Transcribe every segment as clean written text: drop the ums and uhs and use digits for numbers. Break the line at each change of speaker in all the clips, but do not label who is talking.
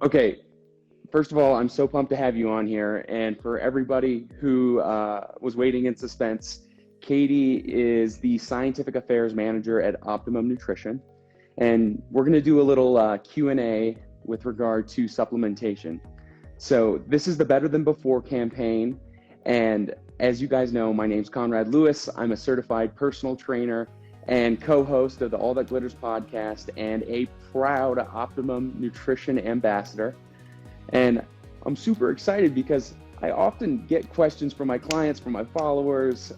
Okay, first of all, I'm so pumped to have you on here. And for everybody who was waiting in suspense, Katie is the Scientific Affairs Manager at Optimum Nutrition. And we're going to do a little Q&A with regard to supplementation. So this is the Better Than Before campaign. And as you guys know, my name's Conrad Louis. I'm a certified personal trainer and co-host of the All That Glitters podcast and a proud Optimum Nutrition ambassador. And I'm super excited because I often get questions from my clients, from my followers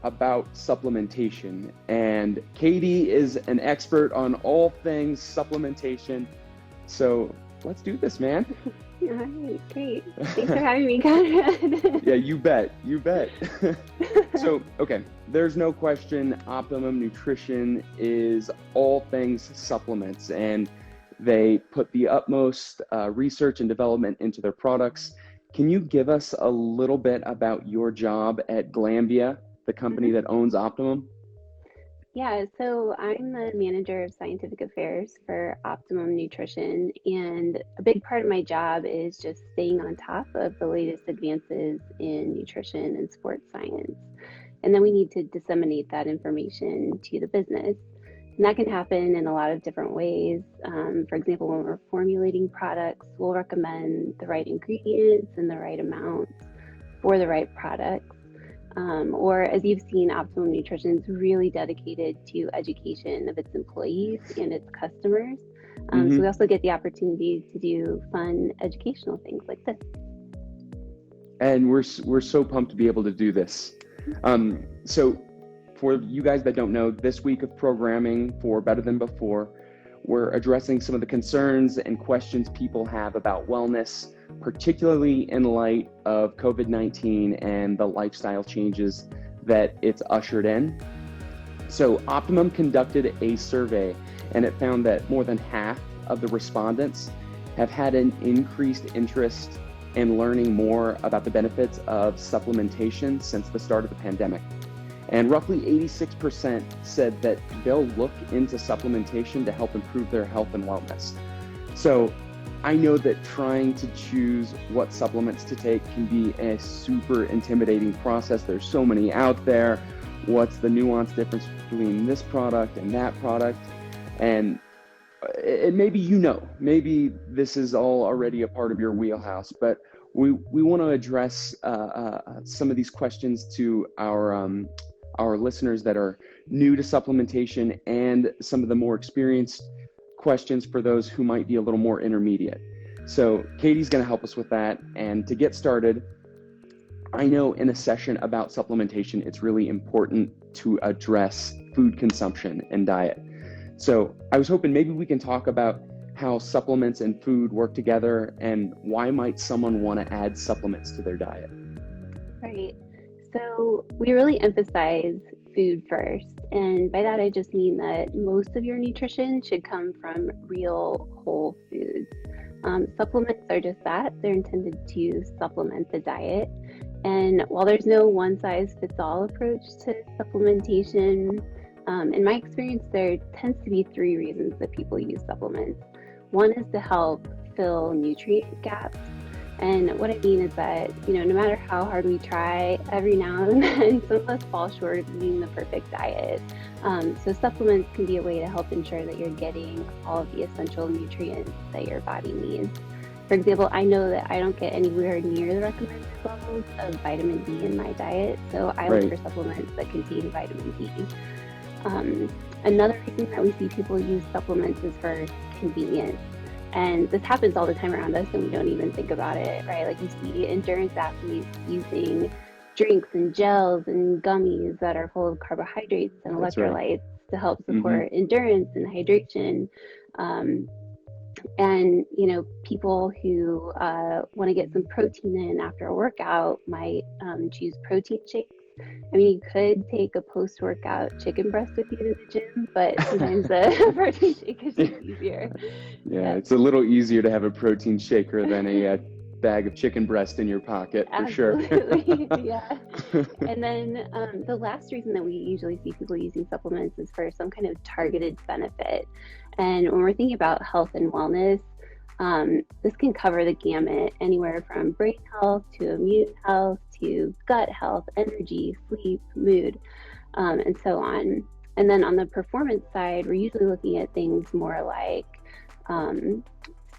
about supplementation. And Katie is an expert on all things supplementation. So let's do this, man.
All right, great. Thanks for having me, Conrad.
Yeah, you bet. So, okay, there's no question Optimum Nutrition is all things supplements, and they put the utmost research and development into their products. Can you give us a little bit about your job at Glambia, the company that owns Optimum?
Yeah, so I'm the manager of scientific affairs for Optimum Nutrition, and a big part of my job is just staying on top of the latest advances in nutrition and sports science. And then we need to disseminate that information to the business. And that can happen in a lot of different ways. For example, when we're formulating products, we'll recommend the right ingredients and the right amounts for the right products. Or as you've seen, Optimum Nutrition is really dedicated to education of its employees and its customers. So we also get the opportunity to do fun educational things like this.
And we're so pumped to be able to do this. So for you guys that don't know, this week of programming for Better Than Before, we're addressing some of the concerns and questions people have about wellness, particularly in light of COVID-19 and the lifestyle changes that it's ushered in. So Optimum conducted a survey, and it found that more than half of the respondents have had an increased interest in learning more about the benefits of supplementation since the start of the pandemic. And roughly 86% said that they'll look into supplementation to help improve their health and wellness. So I know that trying to choose what supplements to take can be a super intimidating process. There's so many out there. What's the nuanced difference between this product and that product? And maybe maybe this is all already a part of your wheelhouse, but we want to address some of these questions to our listeners that are new to supplementation and some of the more experienced questions for those who might be a little more intermediate. So Katie's going to help us with that. And to get started, I know in a session about supplementation, it's really important to address food consumption and diet. So I was hoping maybe we can talk about how supplements and food work together and why might someone want to add supplements to their diet?
Right. So we really emphasize food first. And by that, I just mean that most of your nutrition should come from real whole foods. Supplements are just that. They're intended to supplement the diet. And while there's no one-size-fits-all approach to supplementation, in my experience, there tends to be three reasons that people use supplements. One is to help fill nutrient gaps. And what I mean is that, no matter how hard we try, every now and then, some of us fall short of eating the perfect diet. So supplements can be a way to help ensure that you're getting all of the essential nutrients that your body needs. For example, I know that I don't get anywhere near the recommended levels of vitamin D in my diet, so I look for supplements that contain vitamin D. Another reason that we see people use supplements is for convenience. And this happens all the time around us and we don't even think about it, right? Like you see endurance athletes using drinks and gels and gummies that are full of carbohydrates and electrolytes to help support endurance and hydration. And, people who want to get some protein in after a workout might choose protein shakes. I mean, you could take a post-workout chicken breast with you to the gym, but sometimes a protein shake is just easier.
Yeah, it's a little easier to have a protein shaker than a bag of chicken breast in your pocket, for sure.
Yeah. And then the last reason that we usually see people using supplements is for some kind of targeted benefit. And when we're thinking about health and wellness, This can cover the gamut, anywhere from brain health to immune health to gut health, energy, sleep, mood, and so on. And then on the performance side, we're usually looking at things more like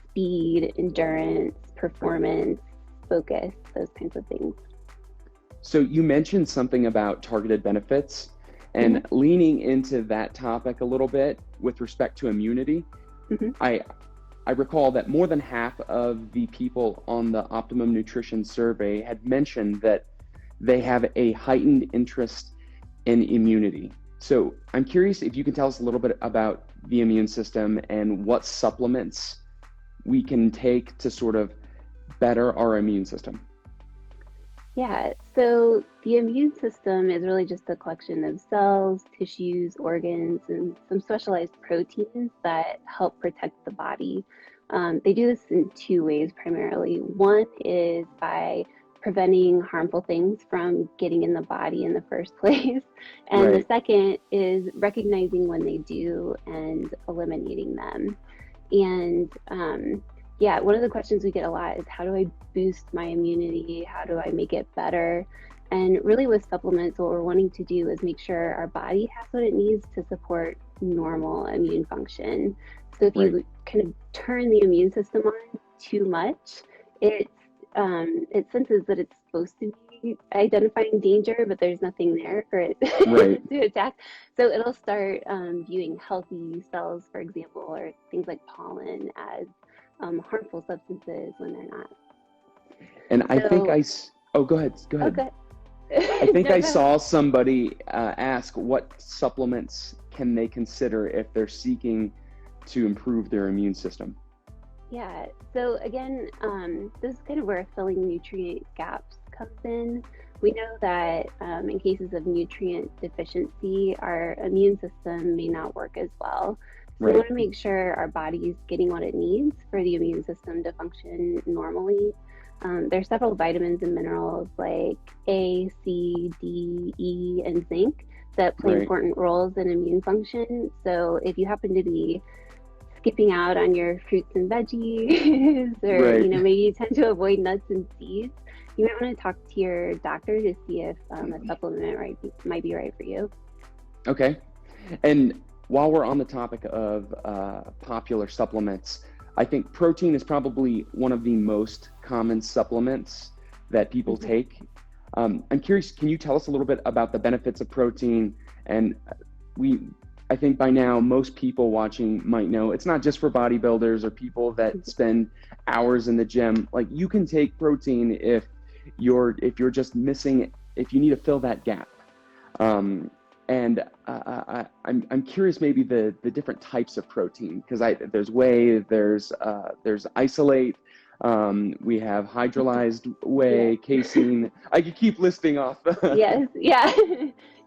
speed, endurance, performance, focus, those kinds of things.
So you mentioned something about targeted benefits, and leaning into that topic a little bit with respect to immunity. I recall that more than half of the people on the Optimum Nutrition survey had mentioned that they have a heightened interest in immunity. So I'm curious if you can tell us a little bit about the immune system and what supplements we can take to sort of better our immune system.
Yeah, so the immune system is really just a collection of cells, tissues, organs, and some specialized proteins that help protect the body. They do this in two ways primarily. One is by preventing harmful things from getting in the body in the first place. And the second is recognizing when they do and eliminating them. And yeah, one of the questions we get a lot is, how do I boost my immunity? How do I make it better? And really with supplements, what we're wanting to do is make sure our body has what it needs to support normal immune function. So if you kind of turn the immune system on too much, it senses that it's supposed to be identifying danger, but there's nothing there for it to attack. So it'll start viewing healthy cells, for example, or things like pollen as harmful substances when they're not.
And I think go ahead.
Okay.
I think I saw somebody ask what supplements can they consider if they're seeking to improve their immune system.
Yeah, so again, this is kind of where filling nutrient gaps comes in. We know that in cases of nutrient deficiency, our immune system may not work as well. So we want to make sure our body's getting what it needs for the immune system to function normally. There's several vitamins and minerals like A, C, D, E, and zinc that play important roles in immune function. So if you happen to be skipping out on your fruits and veggies, or maybe you tend to avoid nuts and seeds, you might want to talk to your doctor to see if a supplement might be right for you.
Okay. And while we're on the topic of popular supplements, I think protein is probably one of the most common supplements that people take. I'm curious, can you tell us a little bit about the benefits of protein? And I think by now most people watching might know it's not just for bodybuilders or people that spend hours in the gym. Like, you can take protein if you're just missing, if you need to fill that gap. And I'm curious maybe the different types of protein, because there's whey, there's isolate, we have hydrolyzed whey, casein. I could keep listing off.
Yes, yeah.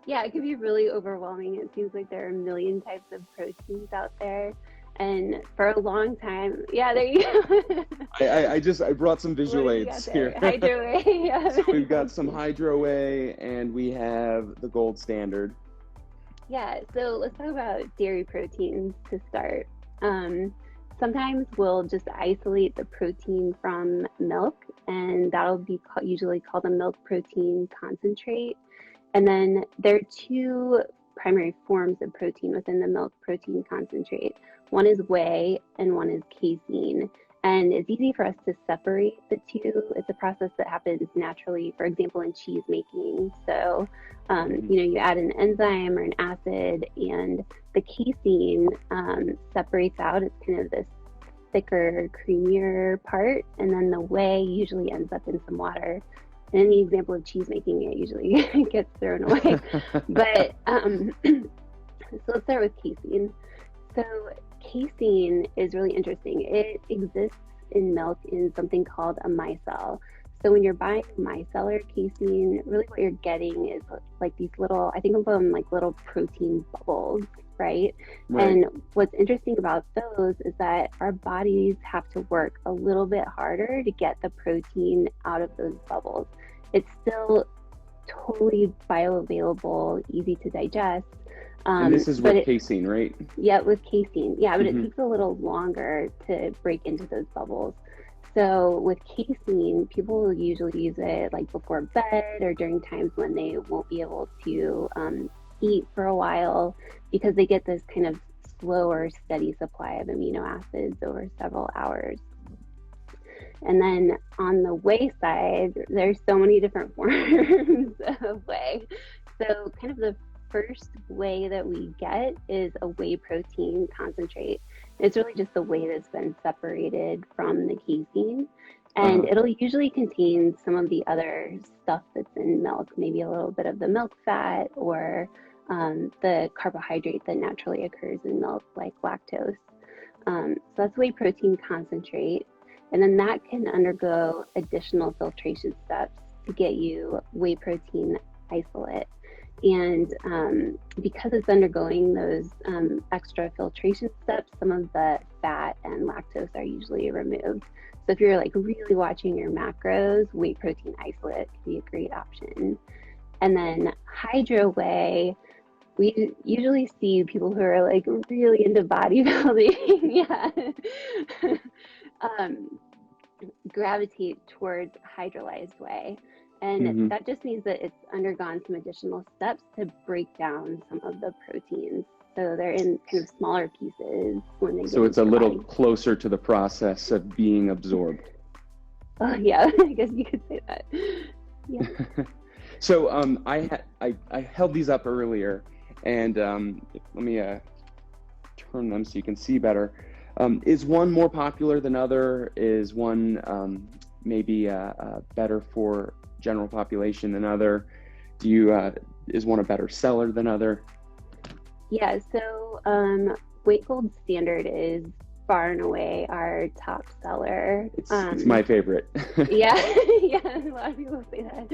Yeah, it can be really overwhelming. It seems like there are a million types of proteins out there. And for a long time, yeah, there you go.
I brought some visual aids here.
Hydro whey, yeah.
So we've got some hydro whey, and we have the gold standard.
Yeah, so let's talk about dairy proteins to start. Sometimes we'll just isolate the protein from milk, and that'll be usually called a milk protein concentrate. And then there are two primary forms of protein within the milk protein concentrate. One is whey and one is casein. And it's easy for us to separate the two. It's a process that happens naturally, for example, in cheese making. So, you add an enzyme or an acid, and the casein separates out. It's kind of this thicker, creamier part. And then the whey usually ends up in some water. In the example of cheese making, it usually gets thrown away. But so let's start with casein. So casein is really interesting. It exists in milk in something called a micelle. So when you're buying micellar casein, really what you're getting is like these little, I think of them like little protein bubbles, right? And what's interesting about those is that our bodies have to work a little bit harder to get the protein out of those bubbles. It's still totally bioavailable, easy to digest,
And this is with casein, right?
Yeah, with casein. Yeah, but it
Mm-hmm.
takes a little longer to break into those bubbles. So with casein, people will usually use it like before bed or during times when they won't be able to eat for a while because they get this kind of slower, steady supply of amino acids over several hours. And then on the whey side, there's so many different forms of whey. So kind of the first whey that we get is a whey protein concentrate. It's really just the whey that's been separated from the casein. And it'll usually contain some of the other stuff that's in milk, maybe a little bit of the milk fat or the carbohydrate that naturally occurs in milk, like lactose. So that's whey protein concentrate. And then that can undergo additional filtration steps to get you whey protein isolate. And because it's undergoing those extra filtration steps, some of the fat and lactose are usually removed. So if you're like really watching your macros, whey protein isolate can be a great option. And then hydro whey, we usually see people who are like really into bodybuilding, gravitate towards hydrolyzed whey. And that just means that it's undergone some additional steps to break down some of the proteins. So they're in kind of smaller pieces when they get
So it's a little
body.
closer to the process of being absorbed.
Oh yeah, I guess you could say that. Yeah.
So I held these up earlier, and let me turn them so you can see better. Is one more popular than other? Is one maybe better for general population than other? Do you is one a better seller than other?
Yeah, so Weight Gold Standard is far and away our top seller.
It's my favorite.
Yeah, a lot of people say that.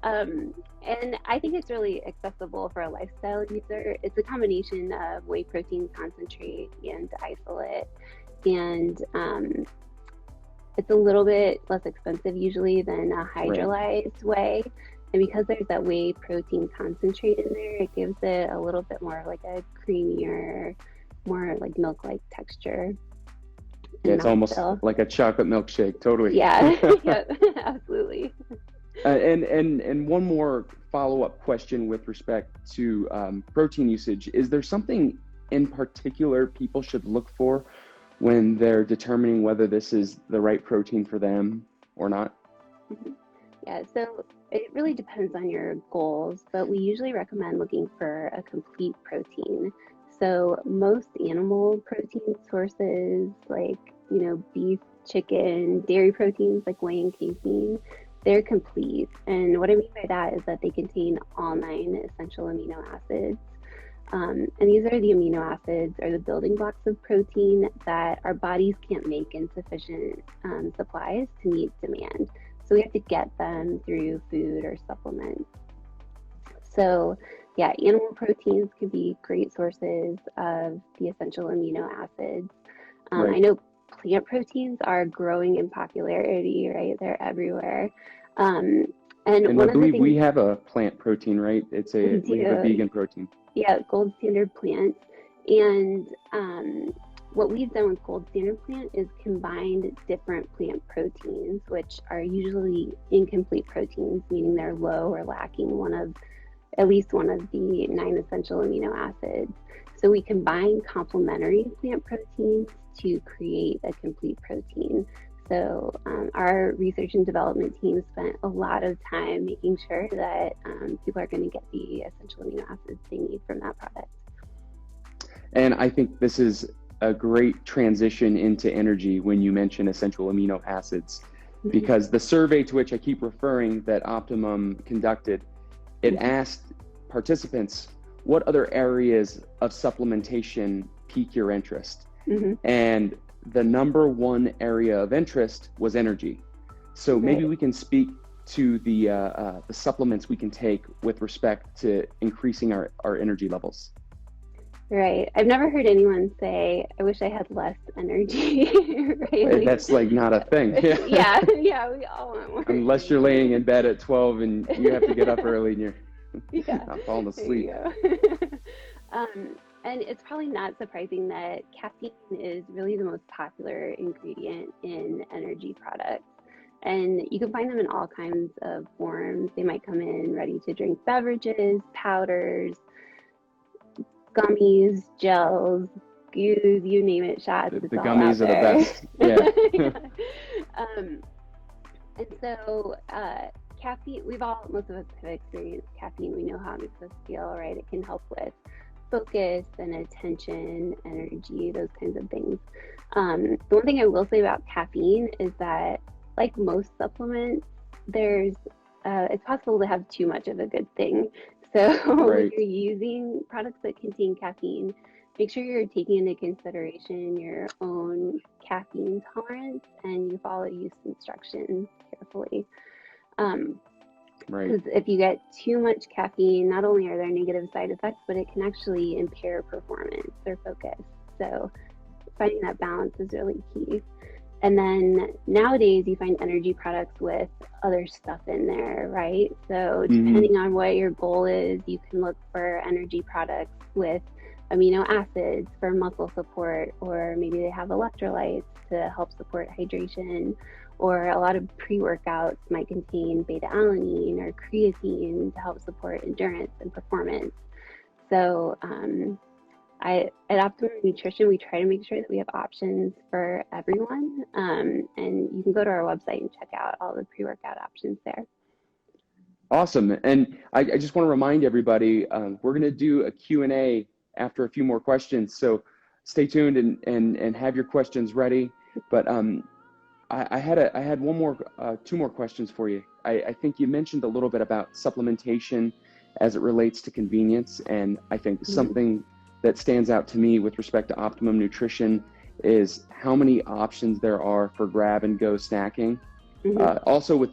And I think it's really accessible for a lifestyle user. It's a combination of whey protein concentrate and isolate. And it's a little bit less expensive usually than a hydrolyzed whey. And because there's that whey protein concentrate in there, it gives it a little bit more like a creamier, more like milk-like texture.
Yeah, it's almost like a chocolate milkshake, totally.
Yeah, yeah, absolutely.
And one more follow-up question with respect to protein usage. Is there something in particular people should look for when they're determining whether this is the right protein for them or not?
Yeah, so it really depends on your goals, but we usually recommend looking for a complete protein. So most animal protein sources like, beef, chicken, dairy proteins like whey and casein, they're complete. And what I mean by that is that they contain all 9 essential amino acids. And these are the amino acids or the building blocks of protein that our bodies can't make in sufficient supplies to meet demand. So we have to get them through food or supplements. So yeah, animal proteins can be great sources of the essential amino acids. I know plant proteins are growing in popularity, right? They're everywhere. And
I
one
believe
of the
we have a plant protein, right? We have a vegan protein.
Yeah, Gold Standard Plant. And what we've done with Gold Standard Plant is combined different plant proteins, which are usually incomplete proteins, meaning they're low or lacking at least one of the 9 essential amino acids. So we combine complementary plant proteins to create a complete protein. So our research and development team spent a lot of time making sure that people are going to get the essential amino acids they need from that product.
And I think this is a great transition into energy when you mention essential amino acids, because the survey to which I keep referring that Optimum conducted, it asked participants, what other areas of supplementation pique your interest? And the number 1 area of interest was energy. So maybe we can speak to the supplements we can take with respect to increasing our energy levels.
Right. I've never heard anyone say, I wish I had less energy.
Right? That's like not a thing.
Yeah, we all want more.
Unless you're laying in bed at 12 and you have to get up early and you're not falling asleep.
And it's probably not surprising that caffeine is really the most popular ingredient in energy products. And you can find them in all kinds of forms. They might come in ready to drink beverages, powders, gummies, gels, goos, you name it, shots. It's
The
all out
gummies are the
there.
best. Yeah.
And so caffeine, most of us have experienced caffeine. We know how it makes us feel, right? It can help with focus and attention, energy, those kinds of things. The one thing I will say about caffeine is that, like most supplements, it's possible to have too much of a good thing. So when you're using products that contain caffeine, make sure you're taking into consideration your own caffeine tolerance and you follow use instructions carefully. Because if you get too much caffeine, not only are there negative side effects, but it can actually impair performance or focus. So finding that balance is really key. And then nowadays you find energy products with other stuff in there, right? So depending on what your goal is, you can look for energy products with amino acids for muscle support, or maybe they have electrolytes to help support hydration, or a lot of pre-workouts might contain beta-alanine or creatine to help support endurance and performance. So at Optimum Nutrition, we try to make sure that we have options for everyone. And you can go to our website and check out all the pre-workout options there.
Awesome. And I just want to remind everybody, we're going to do a Q&A after a few more questions. So stay tuned and have your questions ready. But I had two more questions for you. I think you mentioned a little bit about supplementation as it relates to convenience. And I think something that stands out to me with respect to Optimum Nutrition is how many options there are for grab and go snacking. Also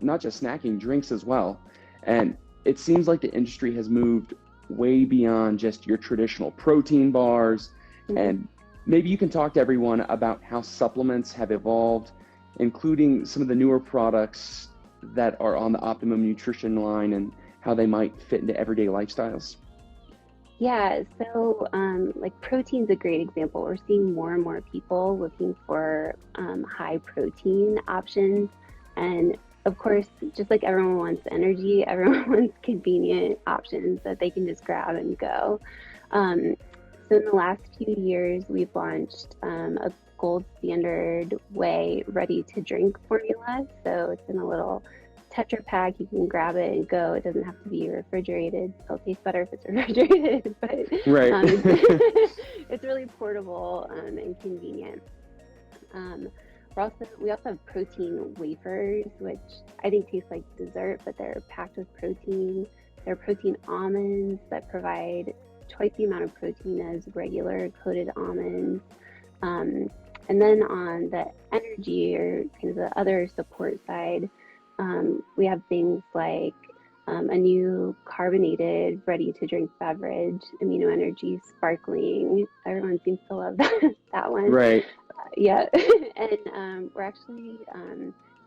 not just snacking, drinks as well. And it seems like the industry has moved way beyond just your traditional protein bars. And maybe you can talk to everyone about how supplements have evolved, including some of the newer products that are on the Optimum Nutrition line and how they might fit into everyday lifestyles.
Yeah, so like protein's a great example. We're seeing more and more people looking for high protein options. And of course, just like everyone wants energy, everyone wants convenient options that they can just grab and go. So in the last few years, we've launched a gold standard whey ready to drink formula. So it's in a little Tetra Pak. You can grab it and go. It doesn't have to be refrigerated. It'll taste better if it's refrigerated, but it's really portable and convenient. We also have protein wafers, which I think taste like dessert, but they're packed with protein. There are protein almonds that provide twice the amount of protein as regular coated almonds. And then on the energy or kind of the other support side, we have things like a new carbonated ready-to-drink beverage, Amino Energy Sparkling. Everyone seems to love that one.
Right.
Yeah. And we're actually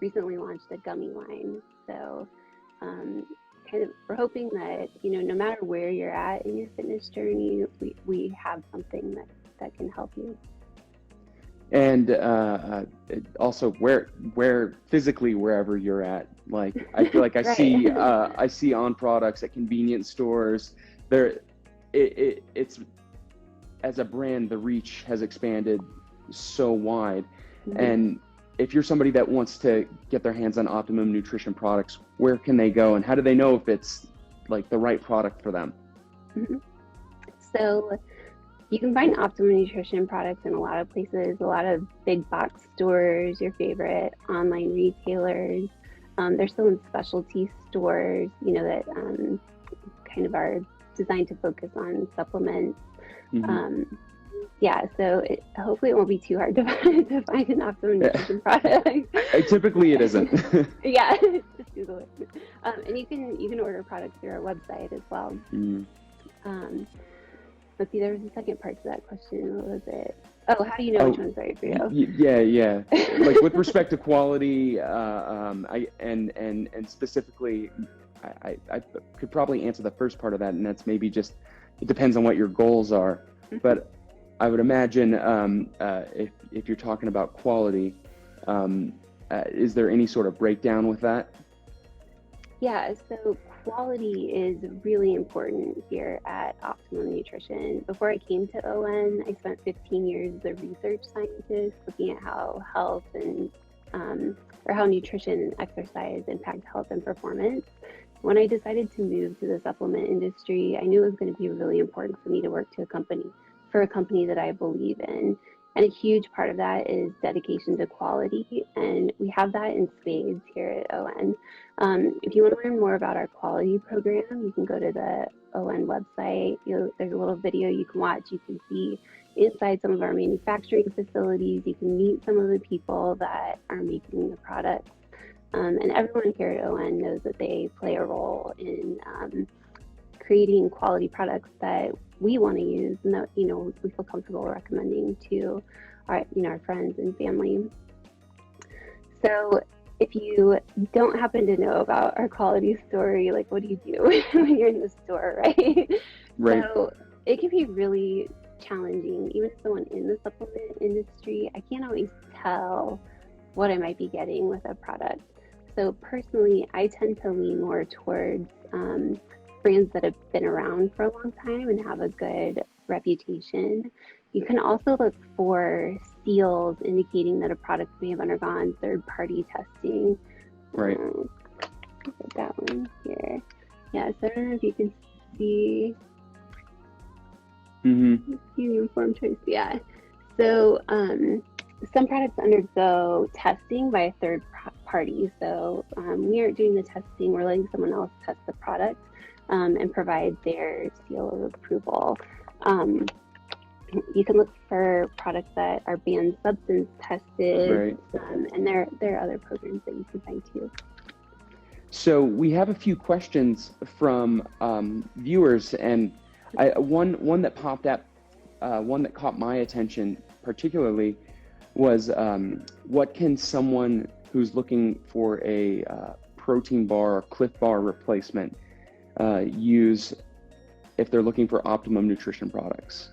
recently launched a gummy line. So we're hoping that, no matter where you're at in your fitness journey, we have something that can help you.
And also where physically wherever you're at, like I feel like I see on products at convenience stores. It's as a brand, the reach has expanded so wide. And if you're somebody that wants to get their hands on Optimum Nutrition products, where can they go and how do they know if it's like the right product for them?
So you can find Optimum Nutrition products in a lot of places, a lot of big box stores, your favorite online retailers. There's some specialty stores, that kind of are designed to focus on supplements. So hopefully it won't be too hard to find an Optimum Nutrition product.
Typically it isn't.
Yeah, just Google it. And you can order products through our website as well. Let's see, there was a second part to that question. What was it? Oh, how do you know which one's right for you?
Yeah. Like with respect to quality, and specifically, I could probably answer the first part of that, and that's maybe just, it depends on what your goals are. But I would imagine if you're talking about quality, is there any sort of breakdown with that?
Yeah, so quality is really important here at Optimum Nutrition. Before I came to ON, I spent 15 years as a research scientist looking at how health and or how nutrition and exercise impact health and performance. When I decided to move to the supplement industry, I knew it was going to be really important for me to work for a company that I believe in. And a huge part of that is dedication to quality. And we have that in spades here at ON. If you want to learn more about our quality program, you can go to the ON website. There's a little video you can watch. You can see inside some of our manufacturing facilities. You can meet some of the people that are making the products. And everyone here at ON knows that they play a role in creating quality products that we want to use and that, we feel comfortable recommending to our friends and family. So if you don't happen to know about our quality story, like what do you do when you're in the store, right?
Right.
So it can be really challenging. Even as someone in the supplement industry, I can't always tell what I might be getting with a product. So personally, I tend to lean more towards brands that have been around for a long time and have a good reputation. You can also look for seals indicating that a product may have undergone third-party testing.
Right.
Put that one here. Yeah, so I don't know if you can see. Uniform choice. Yeah. So some products undergo testing by a third party. So we aren't doing the testing. We're letting someone else test the product and provide their seal of approval. You can look for products that are banned substance tested,
right.
And there are other programs that you can find too.
So we have a few questions from viewers, and one that popped up, one that caught my attention particularly was what can someone who's looking for a protein bar or Cliff Bar replacement use if they're looking for Optimum Nutrition products?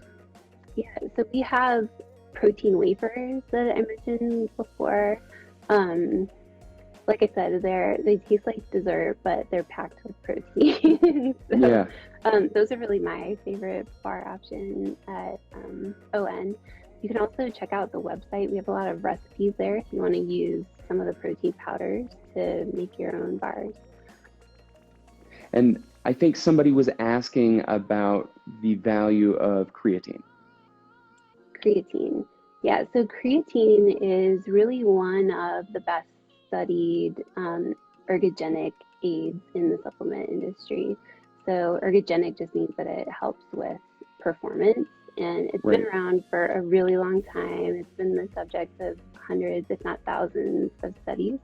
Yeah, so we have protein wafers that I mentioned before. Like I said, they taste like dessert, but they're packed with protein. So,
yeah.
Those are really my favorite bar option at ON. You can also check out the website. We have a lot of recipes there if you want to use some of the protein powders to make your own bars.
And I think somebody was asking about the value of creatine.
Creatine. Yeah, so creatine is really one of the best studied ergogenic aids in the supplement industry. So ergogenic just means that it helps with performance, and it's been around for a really long time. It's been the subject of hundreds, if not thousands, of studies.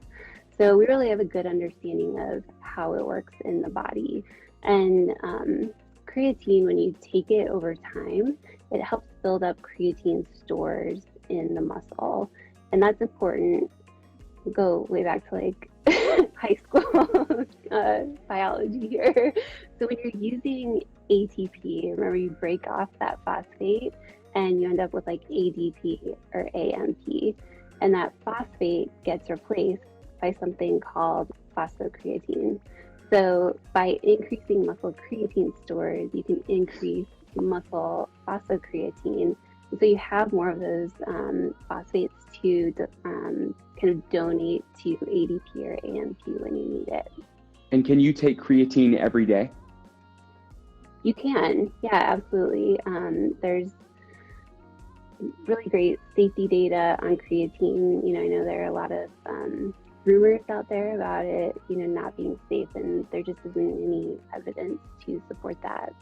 So we really have a good understanding of how it works in the body. And creatine, when you take it over time, it helps build up creatine stores in the muscle. And that's important. Go way back to like high school biology here. So when you're using ATP, remember you break off that phosphate and you end up with like ADP or AMP. And that phosphate gets replaced by something called phosphocreatine. So by increasing muscle creatine stores, you can increase muscle phosphocreatine. And so you have more of those phosphates to kind of donate to ADP or AMP when you need it.
And can you take creatine every day?
You can, yeah, absolutely. There's really great safety data on creatine. I know there are a lot of rumors out there about it, not being safe, and there just isn't any evidence to support that.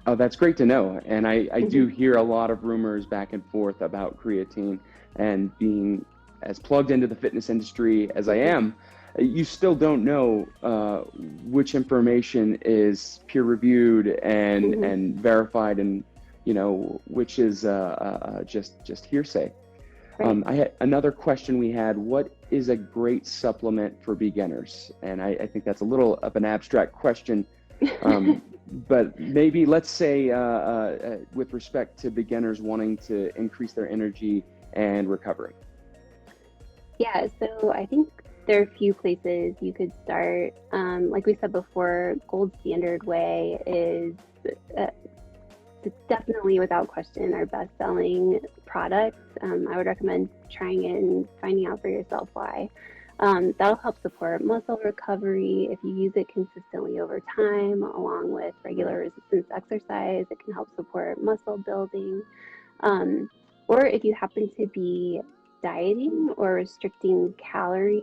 Oh, that's great to know. And I do hear a lot of rumors back and forth about creatine, and being as plugged into the fitness industry as I am, you still don't know which information is peer reviewed and verified, and which is just hearsay.
Right.
I had another question we had, what is a great supplement for beginners? And I think that's a little of an abstract question, but maybe let's say with respect to beginners wanting to increase their energy and recovery.
Yeah, so I think there are a few places you could start. Like we said before, gold standard whey is uh, definitely without question our best-selling product. I would recommend trying it and finding out for yourself why. That'll help support muscle recovery if you use it consistently over time, along with regular resistance exercise. It can help support muscle building. Or if you happen to be dieting or restricting calories,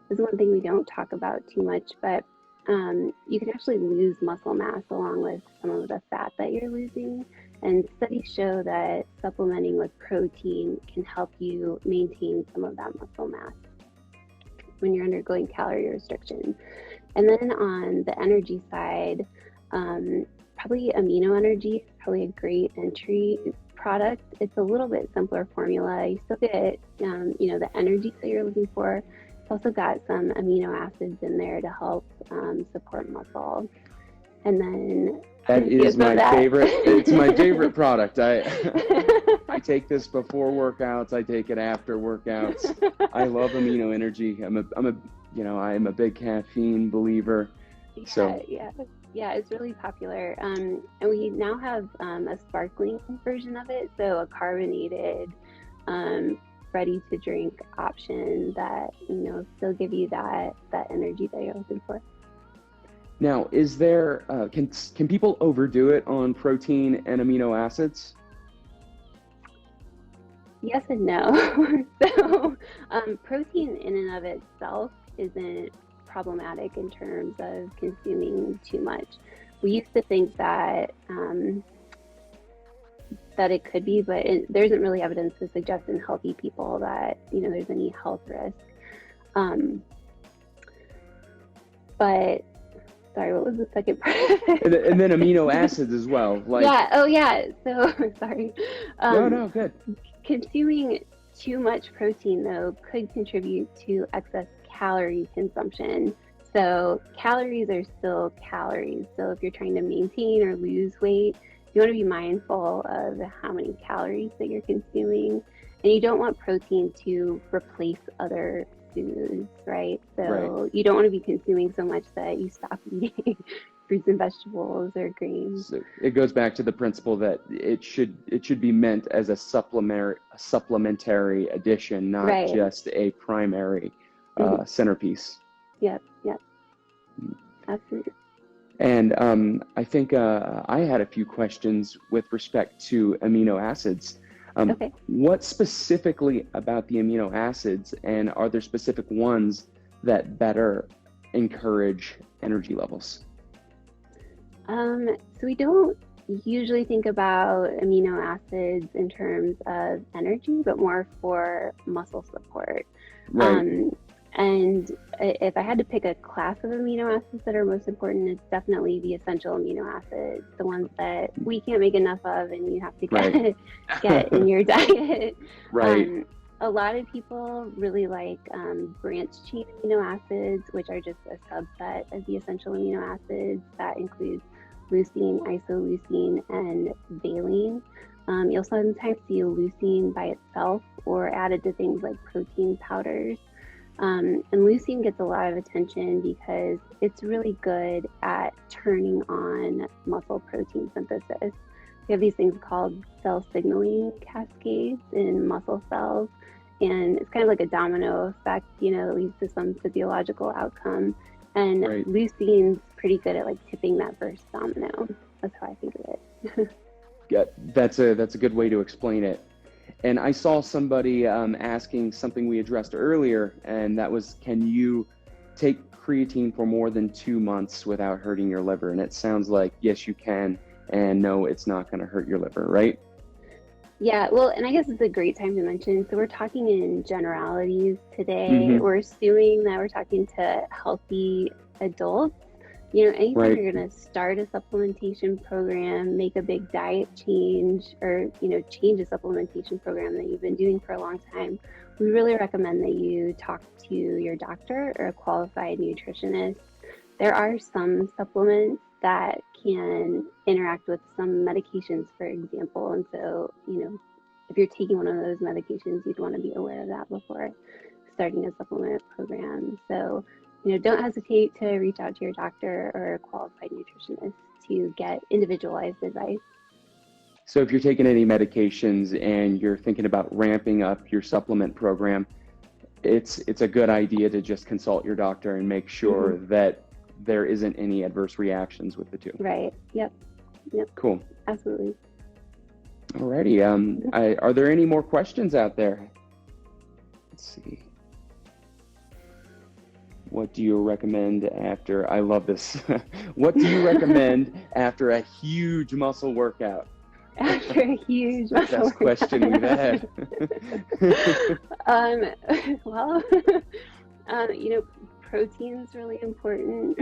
this is one thing we don't talk about too much, but you can actually lose muscle mass along with some of the fat that you're losing. And studies show that supplementing with protein can help you maintain some of that muscle mass when you're undergoing calorie restriction. And then on the energy side, probably Amino Energy is probably a great entry product. It's a little bit simpler formula. You still get, the energy that you're looking for. It's also got some amino acids in there to help support muscle. And then
that is my favorite. It's my favorite product. I take this before workouts. I take it after workouts. I love Amino Energy. I'm a big caffeine believer.
Yeah, it's really popular. And we now have a sparkling version of it, so a carbonated, ready to drink option that still give you that energy that you're looking for.
Now, is there can people overdo it on protein and amino acids?
Yes and no. So protein in and of itself isn't problematic in terms of consuming too much. We used to think that it could be, but there isn't really evidence to suggest in healthy people that there's any health risk. But sorry, what was the second part?
And then amino acids as well.
So sorry.
No, good.
Consuming too much protein, though, could contribute to excess calorie consumption. So calories are still calories. So if you're trying to maintain or lose weight, you want to be mindful of how many calories that you're consuming. And you don't want protein to replace other foods, right? So you don't want to be consuming so much that you stop eating fruits and vegetables or grains.
So it goes back to the principle that it should be meant as a supplementary addition, not just a primary centerpiece.
Yep, absolutely.
And I think I had a few questions with respect to amino acids.
Okay.
What specifically about the amino acids, and are there specific ones that better encourage energy levels?
So we don't usually think about amino acids in terms of energy, but more for muscle support.
Right.
And if I had to pick a class of amino acids that are most important, it's definitely the essential amino acids, the ones that we can't make enough of and you have to get in your diet.
Right.
A lot of people really like branched chain amino acids, which are just a subset of the essential amino acids. That includes leucine, isoleucine, and valine. You'll sometimes see leucine by itself or added to things like protein powders. And leucine gets a lot of attention because it's really good at turning on muscle protein synthesis. We have these things called cell signaling cascades in muscle cells, and it's kind of like a domino effect, that leads to some physiological outcome. And leucine's pretty good at tipping that first domino. That's how I think of it.
Yeah, that's a good way to explain it. And I saw somebody asking something we addressed earlier, and that was, can you take creatine for more than 2 months without hurting your liver? And it sounds like, yes, you can, and no, it's not going to hurt your liver, right?
Yeah, well, and I guess it's a great time to mention, so we're talking in generalities today.
Mm-hmm.
We're assuming that we're talking to healthy adults. Anytime
Right.
you're going to start a supplementation program, make a big diet change, or, change a supplementation program that you've been doing for a long time, we really recommend that you talk to your doctor or a qualified nutritionist. There are some supplements that can interact with some medications, for example. And so, if you're taking one of those medications, you'd want to be aware of that before starting a supplement program. So, don't hesitate to reach out to your doctor or a qualified nutritionist to get individualized advice.
So if you're taking any medications and you're thinking about ramping up your supplement program, it's a good idea to just consult your doctor and make sure that there isn't any adverse reactions with the two.
Right. Yep.
Cool.
Absolutely.
Alrighty. Are there any more questions out there? Let's see. What do you recommend after, I love this. What do you recommend after a huge muscle workout?
After a huge muscle
Best question we've had.
Well, protein's really important,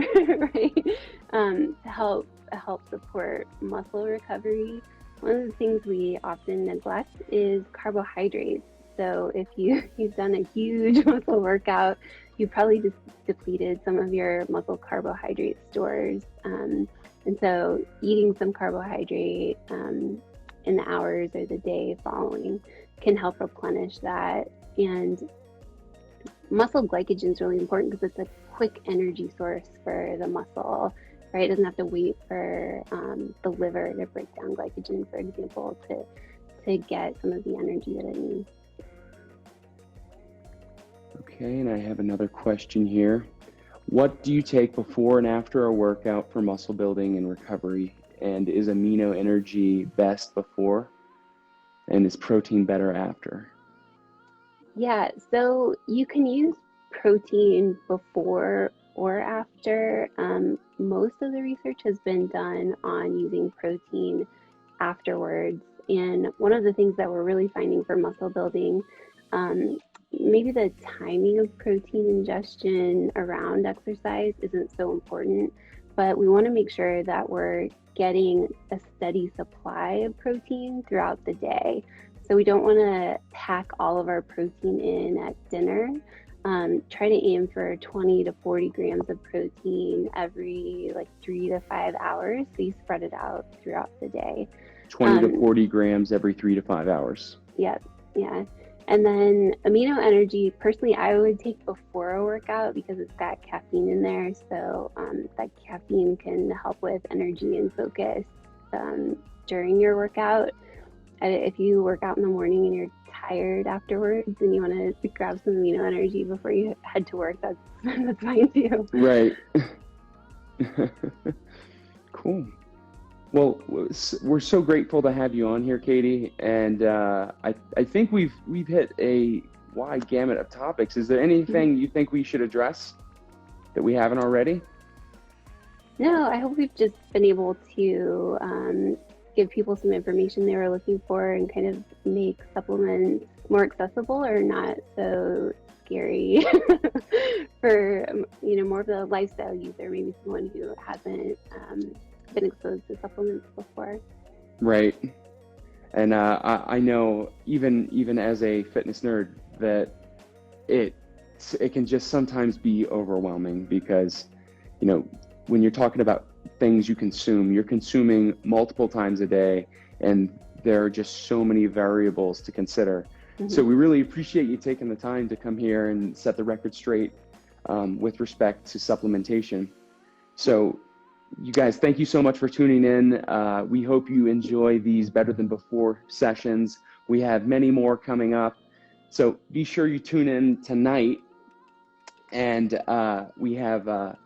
right? To help support muscle recovery. One of the things we often neglect is carbohydrates. So if you've done a huge muscle workout, you probably just depleted some of your muscle carbohydrate stores. And so eating some carbohydrate in the hours or the day following can help replenish that. And muscle glycogen is really important because it's a quick energy source for the muscle, right? It doesn't have to wait for the liver to break down glycogen, for example, to get some of the energy that it needs.
Okay, and I have another question here. What do you take before and after a workout for muscle building and recovery? And is amino energy best before? And is protein better after?
Yeah, so you can use protein before or after. Most of the research has been done on using protein afterwards. And one of the things that we're really finding for muscle building, maybe the timing of protein ingestion around exercise isn't so important, but we want to make sure that we're getting a steady supply of protein throughout the day. So we don't want to pack all of our protein in at dinner. Try to aim for 20 to 40 grams of protein every 3 to 5 hours. So you spread it out throughout the day.
20 to 40 grams every 3 to 5 hours.
Yeah. And then amino energy, personally, I would take before a workout because it's got caffeine in there. So that caffeine can help with energy and focus during your workout. If you work out in the morning and you're tired afterwards and you want to grab some amino energy before you head to work, that's fine too.
Right. Cool. Well, we're so grateful to have you on here, Katie, and I think we've hit a wide gamut of topics. Is there anything you think we should address that we haven't already?
No, I hope we've just been able to give people some information they were looking for and kind of make supplements more accessible or not so scary for more of the lifestyle user, maybe someone who hasn't been exposed to supplements before.
Right. And I know even as a fitness nerd that it can just sometimes be overwhelming because when you're talking about things you're consuming multiple times a day, and there are just so many variables to consider. So we really appreciate you taking the time to come here and set the record straight with respect to supplementation. So you guys, thank you so much for tuning in. We hope you enjoy these Better Than Before sessions. We have many more coming up. So be sure you tune in tonight. And we have, oh,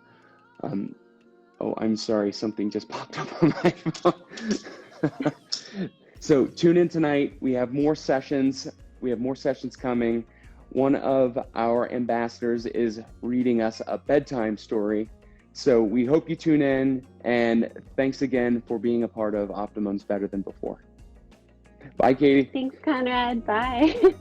I'm sorry, something just popped up on my phone. So tune in tonight. We have more sessions. We have more sessions coming. One of our ambassadors is reading us a bedtime story. So we hope you tune in, and thanks again for being a part of Optimum's Better Than Before. Bye, Katie.
Thanks, Conrad. Bye.